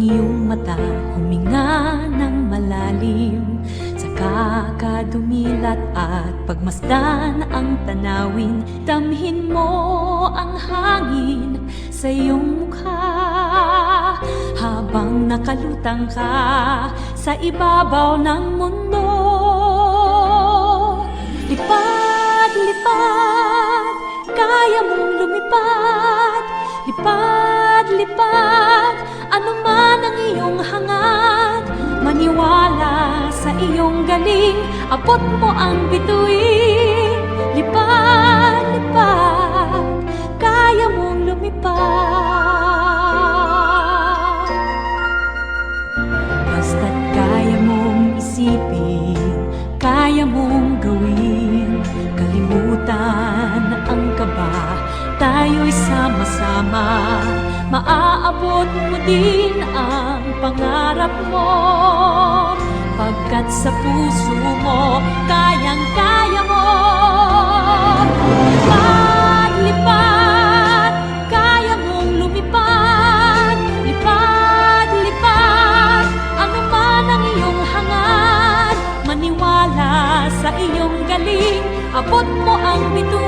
iyong mata, huminga ng malalim, saka ka dumilat at pagmasdan ang tanawin. Damhin mo ang hangin sa iyong mukha habang nakalutang ka sa ibabaw ng mundo. Lipad, lipad, kaya mong lumipad. Lipad, lipad, ano man ang iyong hangad. Maniwala sa iyong galing, abot mo ang bituin. Lipad, lipad, kaya mong lumipad. Basta't kaya mong isipin, kaya mong gawin. Kalimutan ang kaba, tayo'y sama-sama. Maaabot mo din ang pangarap mo, pagkat sa puso mo kayang-kaya mo. Lipad, lipad, kaya mong lumipad. Lipad, lipad, ano man ang iyong hangad. Maniwala sa iyong galing, abot mo ang bituin.